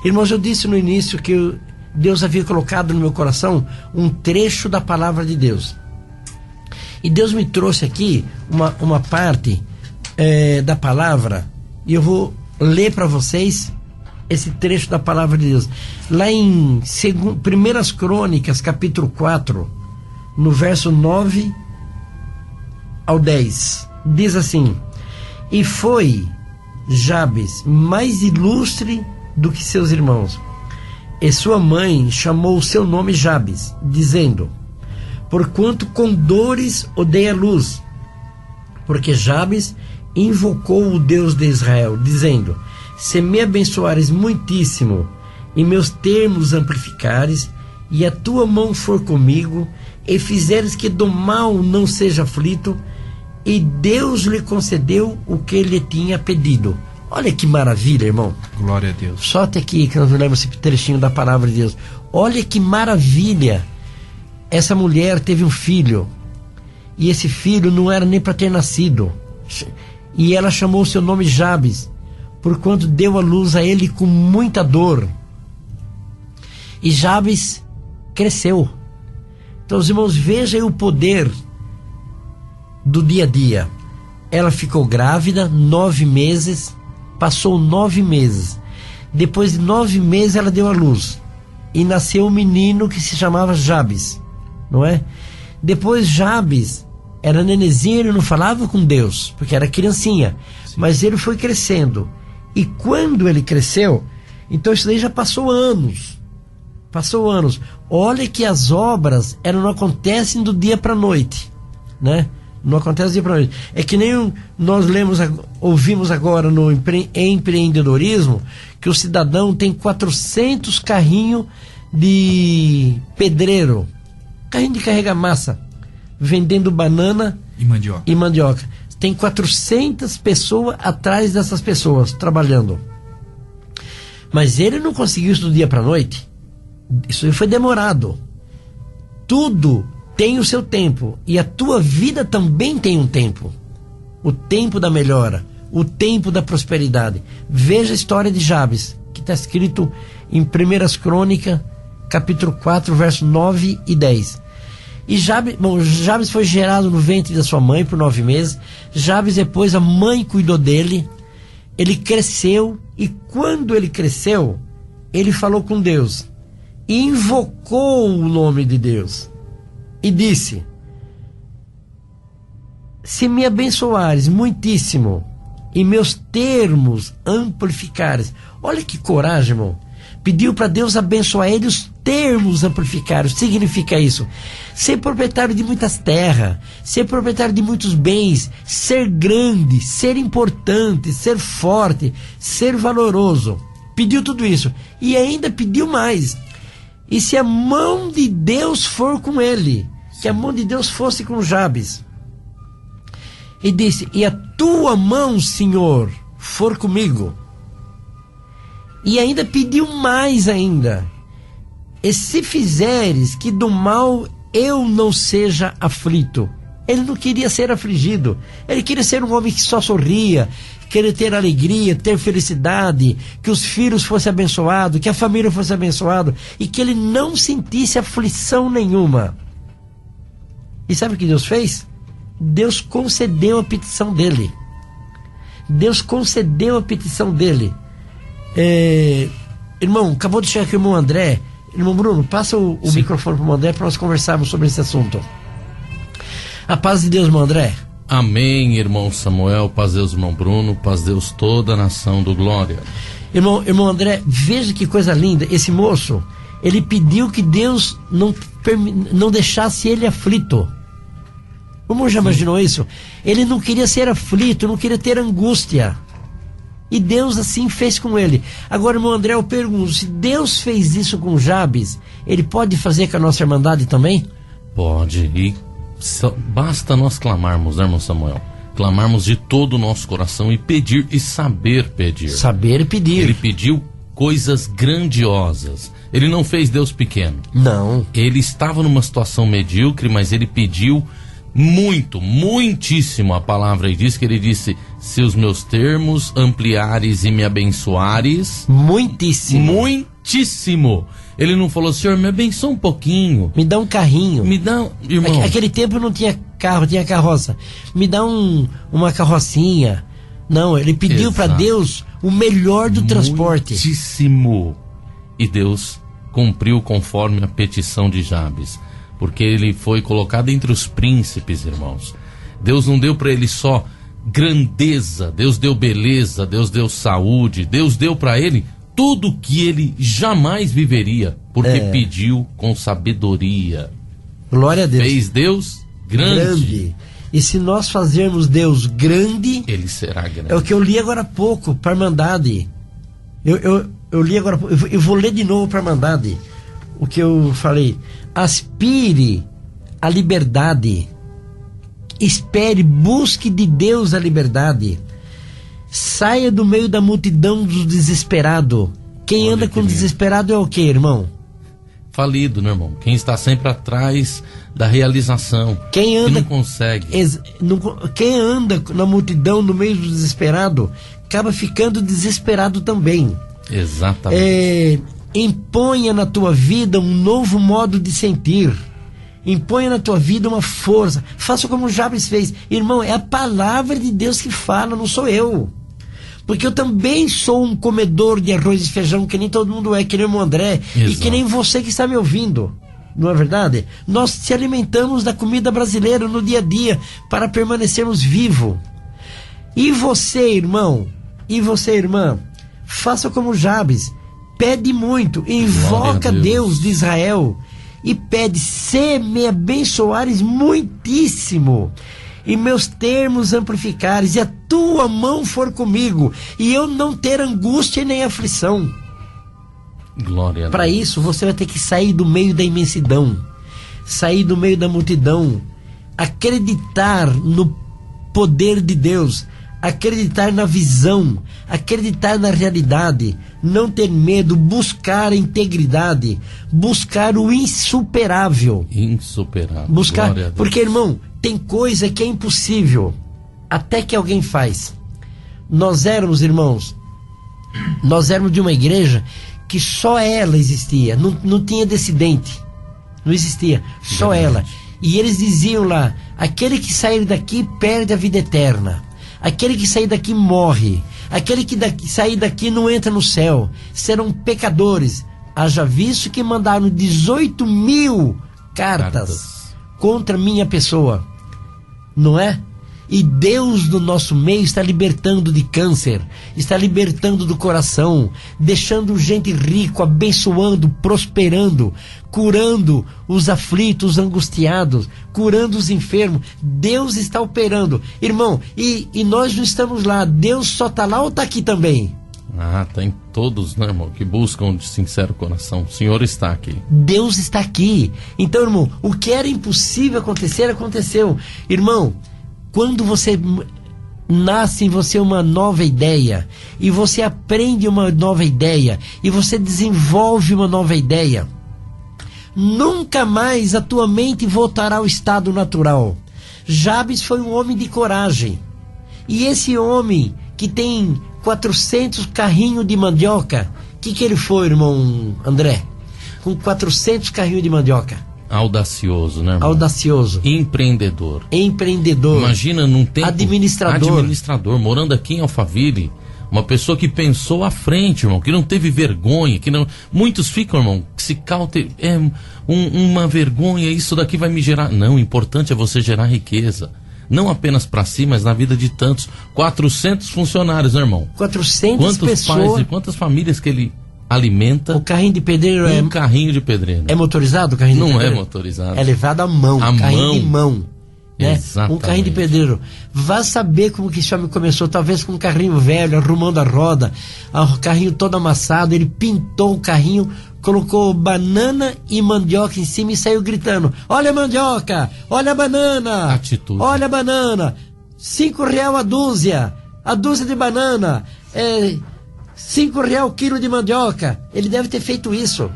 Irmãos, eu disse no início que Deus havia colocado no meu coração um trecho da palavra de Deus. E Deus me trouxe aqui uma parte da palavra, e eu vou ler para vocês esse trecho da palavra de Deus. Lá em 1 Crônicas, capítulo 4, no verso 9 ao 10, diz assim: E foi Jabes mais ilustre do que seus irmãos, e sua mãe chamou o seu nome Jabes, dizendo: Porquanto com dores odeia a luz. Porque Jabes invocou o Deus de Israel, dizendo: Se me abençoares muitíssimo, e meus termos amplificares, e a tua mão for comigo, e fizeres que do mal não seja aflito, e Deus lhe concedeu o que ele tinha pedido. Olha que maravilha, irmão. Glória a Deus. Só até aqui que nós lemos esse trechinho da palavra de Deus. Olha que maravilha. Essa mulher teve um filho, e esse filho não era nem para ter nascido, e ela chamou o seu nome Jabes, porquanto deu à luz a ele com muita dor. E Jabes cresceu. Então, os irmãos, vejam o poder do dia a dia. Ela ficou grávida 9 meses, passou 9 meses. Depois de 9 meses ela deu à luz, e nasceu um menino que se chamava Jabes, não é? Depois Jabes era nenezinho, ele não falava com Deus, porque era criancinha. Sim. Mas ele foi crescendo, e quando ele cresceu, então isso daí já passou anos. Olha que as obras não acontecem do dia para a noite, né? Não acontece do dia para a noite. É que nem nós ouvimos agora no empreendedorismo, que o cidadão tem 400 carrinhos de pedreiro, carrinho de carregar massa, vendendo banana e mandioca. Tem 400 pessoas atrás dessas pessoas trabalhando. Mas ele não conseguiu isso do dia para a noite. Isso foi demorado. Tudo tem o seu tempo, e a tua vida também tem um tempo. O tempo da melhora, o tempo da prosperidade. Veja a história de Jabes, que está escrito em 1 Crônicas, capítulo 4, verso 9 e 10. E Jabes foi gerado no ventre da sua mãe por 9 meses. Jabes, depois, a mãe cuidou dele. Ele cresceu, e quando ele cresceu, ele falou com Deus, e invocou o nome de Deus, e disse: Se me abençoares muitíssimo, e meus termos amplificares. Olha que coragem, irmão. Pediu para Deus abençoar ele, os termos amplificados. Significa isso: ser proprietário de muitas terras, ser proprietário de muitos bens, ser grande, ser importante, ser forte, ser valoroso. Pediu tudo isso, e ainda pediu mais: e se a mão de Deus for com ele, que a mão de Deus fosse com Jabes. E disse: E a tua mão, Senhor, for comigo. E ainda pediu mais ainda: E se fizeres que do mal eu não seja aflito. Ele não queria ser afligido. Ele queria ser um homem que só sorria, querer ter alegria, ter felicidade, que os filhos fossem abençoados, que a família fosse abençoada, e que ele não sentisse aflição nenhuma. E sabe o que Deus fez? Deus concedeu a petição dele. Irmão, acabou de chegar aqui o irmão André. Irmão Bruno, passa o microfone para o irmão André para nós conversarmos sobre esse assunto. A paz de Deus, irmão André. Amém, irmão Samuel, paz de Deus, irmão Bruno, paz de Deus, toda a nação do Glória. Irmão André, veja que coisa linda. Esse moço, ele pediu que Deus não deixasse ele aflito. O irmão já imaginou isso? Ele não queria ser aflito, não queria ter angústia. E Deus assim fez com ele. Agora, irmão André, eu pergunto: se Deus fez isso com Jabes, ele pode fazer com a nossa irmandade também? Pode, e basta nós clamarmos, né, irmão Samuel? Clamarmos de todo o nosso coração e pedir, e saber pedir. Saber pedir. Ele pediu coisas grandiosas. Ele não fez Deus pequeno. Não. Ele estava numa situação medíocre, mas ele pediu muitíssimo. A palavra aí diz que ele disse: se os meus termos ampliares e me abençoares... Muitíssimo. Ele não falou, Senhor, me abençoa um pouquinho. Me dá um carrinho. Me dá, irmão. Aquele tempo não tinha carro, tinha carroça. Me dá uma carrocinha. Não, ele pediu para Deus o melhor do transporte. Muitíssimo. E Deus cumpriu conforme a petição de Jabes, porque ele foi colocado entre os príncipes, irmãos. Deus não deu para ele só grandeza, Deus deu beleza, Deus deu saúde, Deus deu para ele tudo que ele jamais viveria, porque pediu com sabedoria. Glória a Deus. Fez Deus grande. E se nós fazermos Deus grande, ele será grande. É o que eu li agora há pouco para a Irmandade. Eu li agora, eu vou ler de novo para a Irmandade o que eu falei. Aspire a liberdade, espere, busque de Deus a liberdade, saia do meio da multidão dos desesperados. Quem anda com desesperado é o que, irmão? Falido, né, irmão? Quem está sempre atrás da realização, quem anda, que não consegue. Quem anda na multidão, no meio do desesperado, acaba ficando desesperado também. Exatamente. Imponha na tua vida um novo modo de sentir. Imponha na tua vida uma força. Faça como Jabes fez. Irmão, é a palavra de Deus que fala, não sou eu. Porque eu também sou um comedor de arroz e feijão, que nem todo mundo é, que nem o André. Exato. E que nem você que está me ouvindo. Não é verdade? Nós se alimentamos da comida brasileira no dia a dia para permanecermos vivos. E você, irmão, e você, irmã, faça como Jabes. Pede muito, invoca Deus de Israel e pede, se me abençoares muitíssimo e meus termos amplificares e a tua mão for comigo e eu não ter angústia nem aflição. Glória a Deus. Para isso você vai ter que sair do meio da imensidão, sair do meio da multidão, acreditar no poder de Deus, acreditar na visão, acreditar na realidade, não ter medo, buscar a integridade, buscar o insuperável. Buscar, porque, irmão, tem coisa que é impossível, até que alguém faz. Nós éramos, irmãos, de uma igreja que só ela existia, não tinha descendente, não existia, só ela. E eles diziam lá, aquele que sair daqui perde a vida eterna. Aquele que sair daqui morre. Aquele que sair daqui não entra no céu. Serão pecadores. Haja visto que mandaram 18.000 cartas contra minha pessoa. Não é? E Deus do nosso meio está libertando de câncer, está libertando do coração, deixando gente rico, abençoando, prosperando, curando os aflitos, os angustiados, curando os enfermos. Deus está operando, irmão, e nós não estamos lá. Deus só está lá ou está aqui também? Tá em todos, né, irmão, que buscam de sincero coração. O Senhor está aqui. Deus está aqui. Então, irmão, o que era impossível acontecer, aconteceu. Irmão, quando você nasce em você uma nova ideia, e você aprende uma nova ideia, e você desenvolve uma nova ideia, nunca mais a tua mente voltará ao estado natural. Jabes foi um homem de coragem. E esse homem que tem 400 carrinhos de mandioca, que ele foi, irmão André? Com 400 carrinhos de mandioca. Audacioso, né, irmão? Audacioso. Empreendedor. Imagina, não tem administrador, morando aqui em Alphaville. Uma pessoa que pensou à frente, irmão, que não teve vergonha, que não... Muitos ficam, irmão, que se cautem, uma vergonha, isso daqui vai me gerar... Não, o importante é você gerar riqueza. Não apenas para si, mas na vida de tantos. 400 funcionários, né, irmão? 400 pessoas. Quantos pais e quantas famílias que ele alimenta? O carrinho de pedreiro carrinho de pedreiro. É motorizado o carrinho de pedreiro? Não é motorizado. É levado à mão. Carrinho de mão. Né? Exatamente. Um carrinho de pedreiro. Vá saber como que esse homem começou, talvez com um carrinho velho, arrumando a roda, o carrinho todo amassado. Ele pintou o carrinho, colocou banana e mandioca em cima e saiu gritando: olha a mandioca, olha a banana, atitude. Olha a banana, R$5 a dúzia de banana, R$5 o quilo de mandioca. Ele deve ter feito isso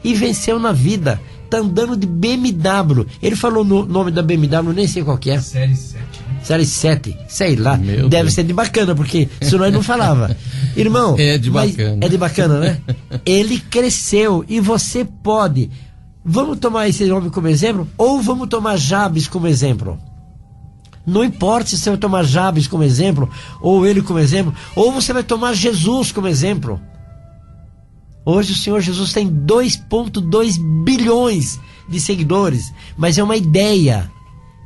e venceu na vida. tá andando de BMW. Ele falou o nome da BMW, nem sei qual que é. Série 7. Série 7, sei lá. Deve ser de bacana, porque senão ele não falava. Irmão, é de bacana. É de bacana, né? Ele cresceu e você pode. Vamos tomar esse homem como exemplo ou vamos tomar Jabes como exemplo? Não importa se você vai tomar Jabes como exemplo ou ele como exemplo, ou você vai tomar Jesus como exemplo. Hoje o Senhor Jesus tem 2,2 bilhões de seguidores, mas é uma ideia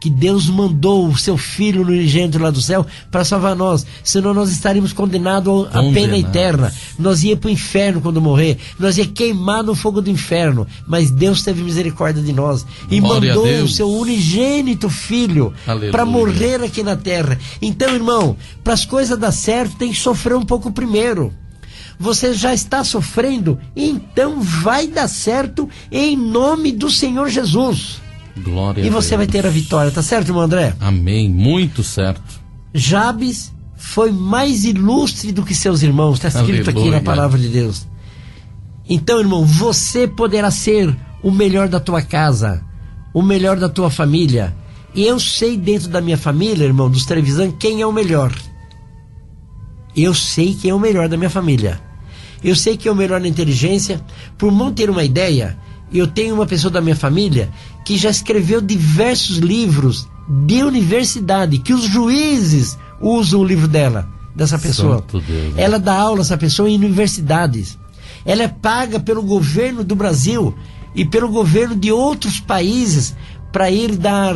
que Deus mandou o seu Filho unigênito lá do céu para salvar nós, senão nós estaríamos condenados à pena eterna. Nós ia para o inferno quando morrer, nós ia queimar no fogo do inferno, mas Deus teve misericórdia de nós e mandou o seu unigênito Filho para morrer aqui na terra. Então, irmão, para as coisas dar certo tem que sofrer um pouco primeiro. Você já está sofrendo, então vai dar certo em nome do Senhor Jesus. Glória e você vai ter a vitória, tá certo, irmão André? Amém, muito certo. Jabes foi mais ilustre do que seus irmãos, está escrito aqui na palavra de Deus. Então, irmão, você poderá ser o melhor da tua casa, o melhor da tua família. E eu sei dentro da minha família, irmão, dos Trevisan, quem é o melhor. Eu sei quem é o melhor da minha família. Eu sei quem é o melhor na inteligência. Por não ter uma ideia, eu tenho uma pessoa da minha família que já escreveu diversos livros de universidade, que os juízes usam o livro dela, dessa pessoa. Santo Deus, ela dá aula, essa pessoa, em universidades. Ela é paga pelo governo do Brasil e pelo governo de outros países para ir dar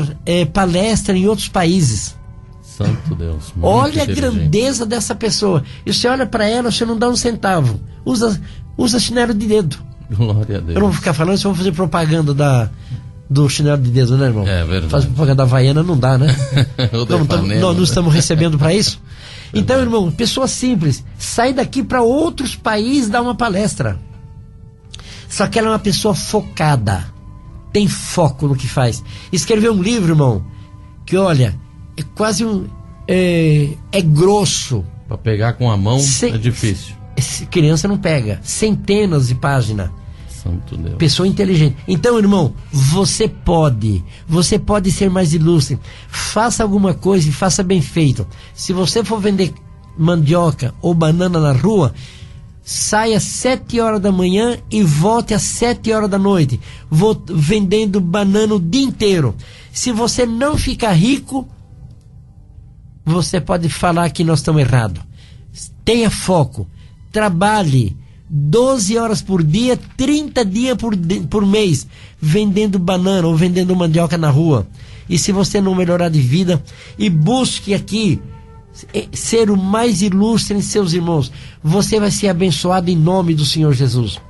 palestra em outros países. Santo Deus. Olha a grandeza dessa pessoa. E você olha para ela, você não dá um centavo. Usa chinelo de dedo. Glória a Deus. Eu não vou ficar falando, só vou fazer propaganda do chinelo de dedo, né, irmão? É verdade. Fazer propaganda da Havaiana não dá, né? Nós não estamos recebendo para isso. Então, irmão, pessoa simples, sai daqui para outros países dar uma palestra. Só que ela é uma pessoa focada. Tem foco no que faz. Escreveu um livro, irmão, que olha, é quase é grosso. Para pegar com a mão é difícil. Criança não pega. Centenas de páginas. Santo Deus. Pessoa inteligente. Então, irmão, você pode ser mais ilustre. Faça alguma coisa e faça bem feito. Se você for vender mandioca ou banana na rua, saia às 7 horas da manhã e volte às 7 horas da noite. Vou vendendo banana o dia inteiro. Se você não ficar rico, você pode falar que nós estamos errados. Tenha foco. Trabalhe 12 horas por dia, 30 dias por mês, vendendo banana ou vendendo mandioca na rua. E se você não melhorar de vida, e busque aqui ser o mais ilustre em seus irmãos, você vai ser abençoado em nome do Senhor Jesus.